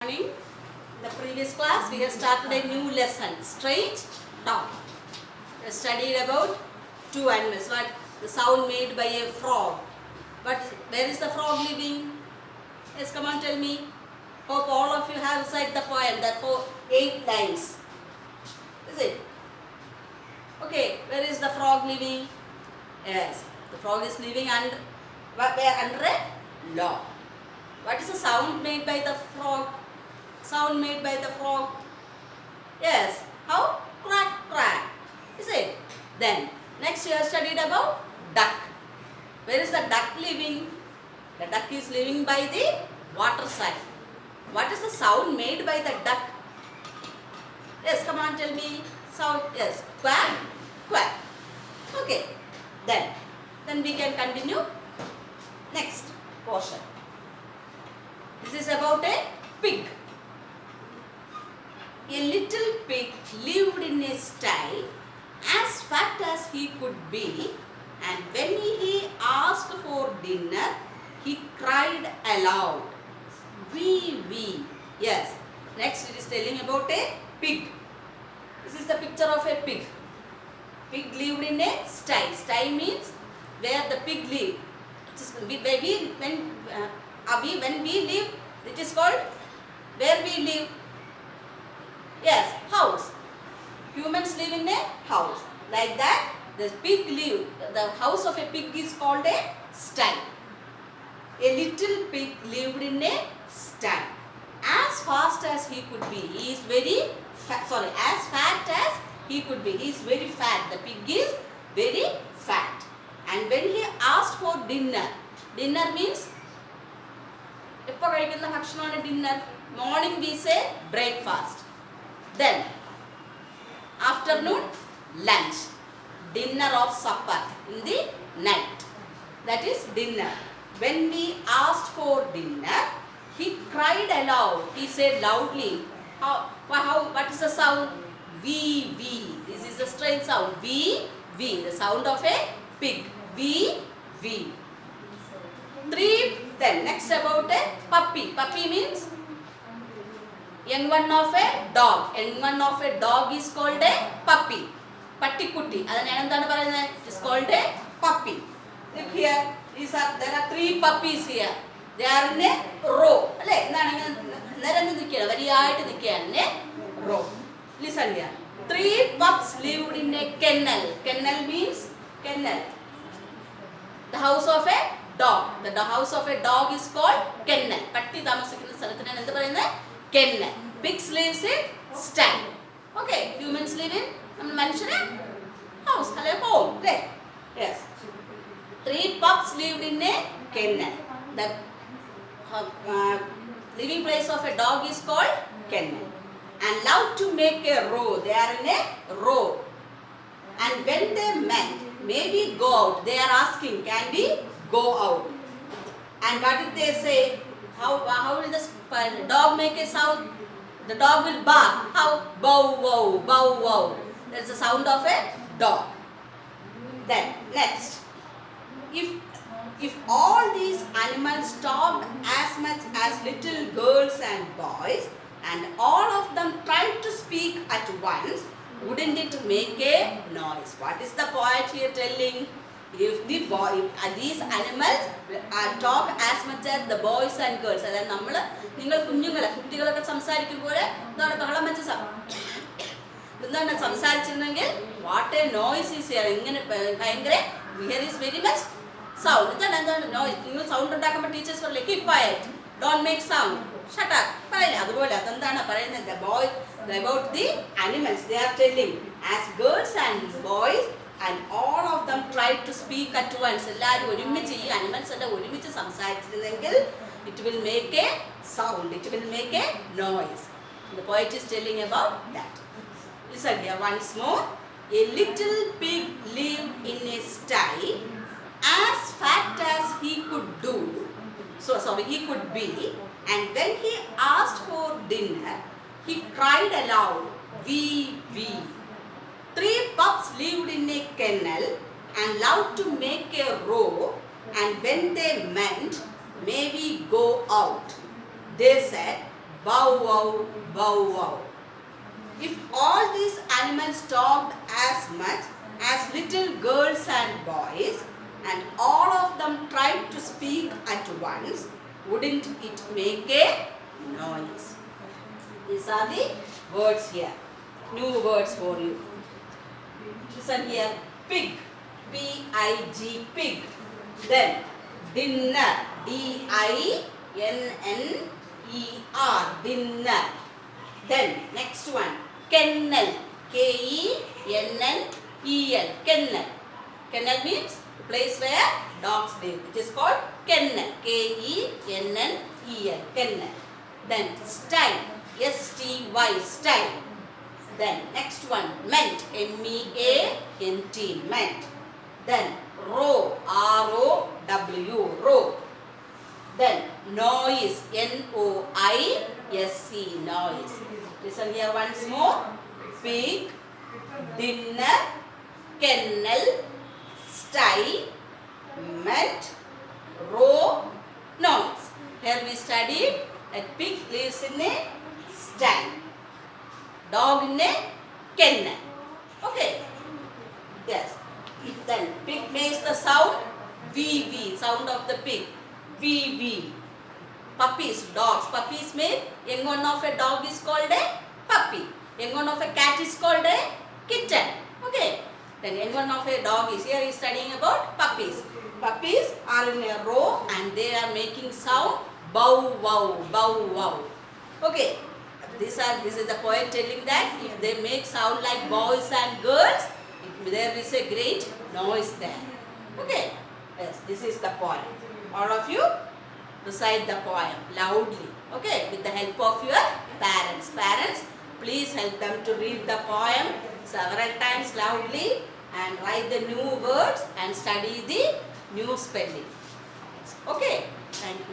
morning. In the previous class, we have started a new lesson, strange dog. We have studied about two animals. What the sound made by a frog. But where is the frog living? Yes, come on, tell me. Hope all of you have recited the poem. That for 8 lines. Is it? Okay. Where is the frog living? Yes, the frog is living under a log. What is the sound made by the frog? Sound made by the frog? Yes. How? Crack, crack. Is it? Then, next you have studied about duck. Where is the duck living? The duck is living by the water side. What is the sound made by the duck? Yes, come on, tell me. Sound, yes. Quack, quack. Okay. Then we can continue. Next portion. This is about a pig. A little pig lived in a sty, as fat as he could be, and when he asked for dinner, he cried aloud, wee wee. Yes. Next it is telling about a pig. This is the picture of a pig. Pig lived in a sty. Sty means where the pig lived. When we live, it is called where we live. Yes, house. Humans live in a house. Like that, the pig live. The house of a pig is called a sty. A little pig lived in a sty. As fast as he could be. He is very fat. Sorry, as fat as he could be. He is very fat. The pig is very fat. And when he asked for dinner, dinner means dinner. Morning we say breakfast. Then afternoon lunch. Dinner or supper in the night. That is dinner. When we asked for dinner, he cried aloud. He said loudly. What is the sound? Wee wee. This is the strange sound. Wee wee. The sound of a pig. Wee wee. Then next about a puppy. Puppy means young one of a dog. Young one of a dog is called a puppy. Patikutti. It is called a puppy. Look here. There are 3 puppies here. They are in a row. Row. Listen here. 3 pups lived in a kennel. Kennel means kennel. The house of a dog. The house of a dog is called kennel. Patti tamasikkunna sthalathinne endu parayunne kennel. Pigs lives in sty. Okay, humans live in manushyare house, home. Yes. 3 pups lived in a kennel. The living place of a dog is called kennel. And love to make a row. They are in a row. And when they met, may we go out? They are asking, can we go out? And what did they say? How will the dog make a sound? The dog will bark. How? Bow wow, bow wow. That's the sound of a dog. Then next, if all these animals talked as much as little girls and boys, and all of them tried to speak at once, wouldn't it make a noise? What is the poet here telling? If these animals talk as much as the boys and girls, അതായത് നിങ്ങൾ കുട്ടികളൊക്കെ സംസാരിക്കുമ്പോൾ എന്താണ് ബഹളം വെച്ച എന്താണ് സംസാരിച്ചിരുന്നെങ്കിൽ what a noise is here. ഇങ്ങനെ ഭയങ്കര here is very much sound. എന്താണ് നോയ്സ്? നിങ്ങൾ സൗണ്ട് ഉണ്ടാക്കുമ്പോൾ ടീച്ചേഴ്സ് പറയില്ലേ keep quiet, don't make sound, shut up പറയില്ല. അതുപോലെ അതെന്താണ് പറയുന്നത്? About the animals, they are telling as girls and boys and all of them tried to speak at once. എല്ലാവരും ഒരുമിച്ച് ഈ animals എല്ലാം ഒരുമിച്ച് സംസാരിച്ചിരുന്നെങ്കിൽ it will make a sound, it will make a noise. The poet is telling about that. Listen here once more. A little pig lived in a sty, as fat as he could be, and when he asked for dinner, he cried aloud, wee wee. 3 pups lived in a kennel and loved to make a row, and when they met, may we go out? They said, bow wow, bow wow. If all these animals talked as much as little girls and boys, and all of them tried to speak at once, wouldn't it make a noise? These are the words here. New words for you. Listen here. Pig. P-I-G. Pig. Then dinner. D-I-N-N-E-R. Dinner. Then next one. Kennel. K-E-N-N-E-L. Kennel. Kennel means place where dogs live. It is called kennel. K-E-N-N-E-L. Kennel. Then style. S-T-Y. Style. Then next one. Ment. M-E-A-N-T. Ment. Then row. R-O-W. Row. Then noise. N-O-I-S-E. Noise. Listen here once more. Pig, dinner, kennel, style, ment, row, noise. Here we studied that pig lives in a style, dog in a kennel. Okay. Yes. Then pig makes the sound V-V, sound of the pig. V-V. Puppies, dogs. Puppies mean young one of a dog is called a puppy. Young one of a cat is called a kitten. Okay. Then young one of a dog is here. He is studying about puppies. Puppies are in a row and they are making sound bow wow, bow wow. Okay. This is the point telling that if they make sound like boys and girls, there is a great noise there. Okay. Yes, this is the point. All of you recite the poem loudly, okay, with the help of your parents. Parents, please help them to read the poem several times loudly and write the new words and study the new spelling. Okay, thank you.